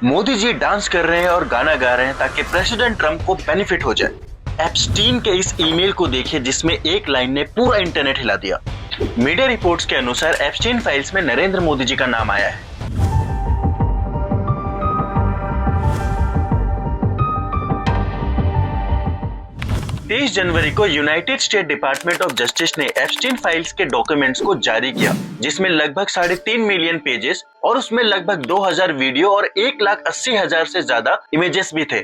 Modi ji dance कर रहे हैं और गाना गा रहे हैं ताकि प्रेसिडेंट ट्रंप को बेनिफिट हो जाए। एप्स्टीन के इस ईमेल को देखिए जिसमें एक लाइन ने पूरा इंटरनेट हिला दिया। मीडिया रिपोर्ट्स के अनुसार एप्स्टीन फाइल्स में नरेंद्र मोदी जी का नाम आया है। तेईस जनवरी को United state department of justice ने एप्स्टीन फाइल्स के डॉक्यूमेंट्स को जारी किया, जिसमें लगभग 3.5 मिलियन पेजेस और उसमें लगभग 2000 वीडियो और 1,80,000 से ज्यादा इमेजेस भी थे।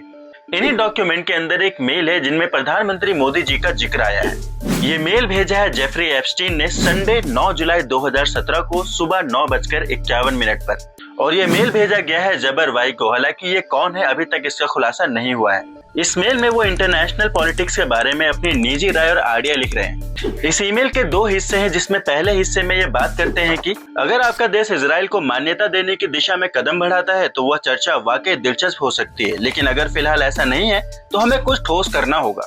इन्हीं डॉक्यूमेंट के अंदर एक मेल है जिनमें प्रधानमंत्री मोदी जी का जिक्र आया है। ये मेल भेजा है जेफरी एप्स्टीन ने संडे 9 जुलाई 2017 को सुबह 9:51 पर, और ये मेल भेजा गया है जबर वाई को। हालांकि ये कौन है अभी तक इसका खुलासा नहीं हुआ है। इस मेल में वो इंटरनेशनल पॉलिटिक्स के बारे में अपनी निजी राय और आइडिया लिख रहे हैं। इस ईमेल के 2 हिस्से हैं, जिसमें पहले हिस्से में ये बात करते हैं कि अगर आपका देश इजराइल को मान्यता देने की दिशा में कदम बढ़ाता है तो वह चर्चा वाकई दिलचस्प हो सकती है, लेकिन अगर फिलहाल ऐसा नहीं है तो हमें कुछ ठोस करना होगा।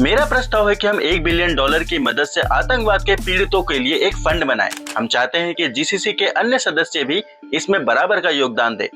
मेरा प्रस्ताव है कि हम $1 बिलियन की मदद से आतंकवाद के पीड़ितों के लिए एक फंड बनाएं। हम चाहते हैं कि जीसीसी के अन्य सदस्य भी इसमें बराबर का योगदान दें।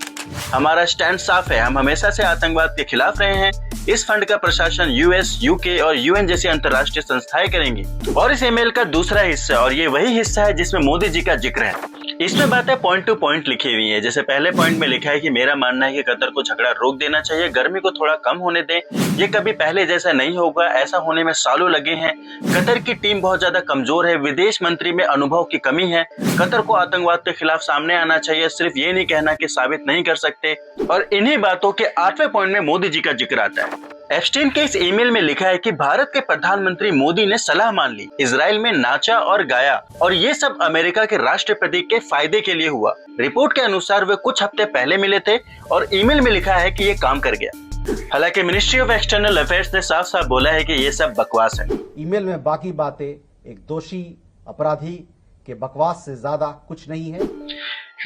हमारा स्टैंड साफ है, हम हमेशा से आतंकवाद के खिलाफ रहे हैं। इस फंड का प्रशासन यूएस, यूके और यूएन जैसी अंतर्राष्ट्रीय संस्थाएं करेंगी। और इस ईमेल का दूसरा हिस्सा, और ये वही हिस्सा है जिसमें मोदी जी का जिक्र है, इसमें बातें पॉइंट टू पॉइंट लिखी हुई है। जैसे पहले पॉइंट में लिखा है कि मेरा मानना है कि कतर को झगड़ा रोक देना चाहिए, गर्मी को थोड़ा कम होने दें, ये कभी पहले जैसा नहीं होगा, ऐसा होने में सालों लगे हैं। कतर की टीम बहुत ज्यादा कमजोर है, विदेश मंत्री में अनुभव की कमी है। कतर को आतंकवाद के खिलाफ सामने आना चाहिए, सिर्फ ये नहीं कहना कि साबित नहीं कर सकते। और इन्हीं बातों के 8वें पॉइंट में मोदी जी का जिक्र आता है। एप्स्टीन के इस ईमेल में लिखा है कि भारत के प्रधानमंत्री मोदी ने सलाह मान ली, इजराइल में नाचा और गाया, और ये सब अमेरिका के राष्ट्रपति के फायदे के लिए हुआ। रिपोर्ट के अनुसार वे कुछ हफ्ते पहले मिले थे और ईमेल में लिखा है कि ये काम कर गया। हालांकि मिनिस्ट्री ऑफ एक्सटर्नल अफेयर्स ने साफ साफ बोला है कि ये सब बकवास है। ईमेल में बाकी बातें एक दोषी अपराधी के बकवास से ज्यादा कुछ नहीं है।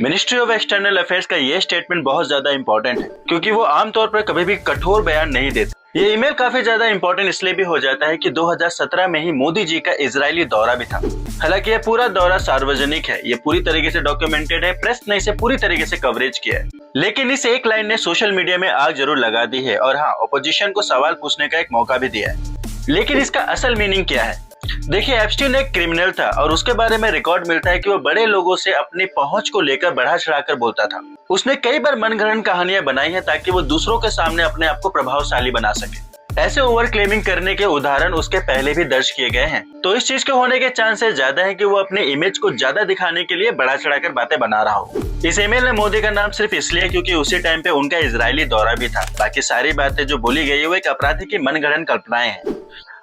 मिनिस्ट्री ऑफ एक्सटर्नल अफेयर्स का ये स्टेटमेंट बहुत ज्यादा इंपॉर्टेंट है, क्योंकि वो आमतौर पर कभी भी कठोर बयान नहीं देते। ये ईमेल काफी ज्यादा इंपॉर्टेंट इसलिए भी हो जाता है कि 2017 में ही मोदी जी का इजरायली दौरा भी था। हालांकि ये पूरा दौरा सार्वजनिक है, ये पूरी तरीके से डॉक्यूमेंटेड है, प्रेस ने इसे पूरी तरीके से कवरेज किया है। लेकिन इस एक लाइन ने सोशल मीडिया में आग जरूर लगा दी है, और हाँ, ऑपोजिशन को सवाल पूछने का एक मौका भी दिया है। लेकिन इसका असल मीनिंग क्या है? देखिए, एप्स्टीन एक क्रिमिनल था और उसके बारे में रिकॉर्ड मिलता है कि वो बड़े लोगों से अपनी पहुंच को लेकर बढ़ा चढ़ाकर बोलता था। उसने कई बार मनगढ़ंत कहानियां बनाई हैं ताकि वो दूसरों के सामने अपने आप को प्रभावशाली बना सके। ऐसे ओवर क्लेमिंग करने के उदाहरण उसके पहले भी दर्ज किए गए हैं, तो इस चीज के होने के चांसेस ज्यादा है कि वो अपने इमेज को ज्यादा दिखाने के लिए बढ़ा चढ़ाकर बातें बना रहा हो। इस ईमेल में मोदी का नाम सिर्फ इसलिए क्योंकि उसी टाइम पे उनका इजरायली दौरा भी था। बाकी सारी बातें जो बोली गई है वो एक अपराधी की मनगढ़ंत कल्पनाएं हैं।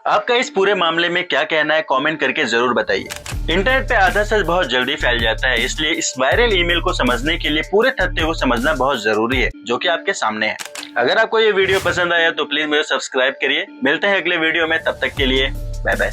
आपका इस पूरे मामले में क्या कहना है, कमेंट करके जरूर बताइए। इंटरनेट पे आधा सच बहुत जल्दी फैल जाता है, इसलिए इस वायरल ईमेल को समझने के लिए पूरे तथ्य को समझना बहुत जरूरी है जो कि आपके सामने है। अगर आपको ये वीडियो पसंद आया तो प्लीज मुझे सब्सक्राइब करिए। मिलते हैं अगले वीडियो में, तब तक के लिए बाय बाय।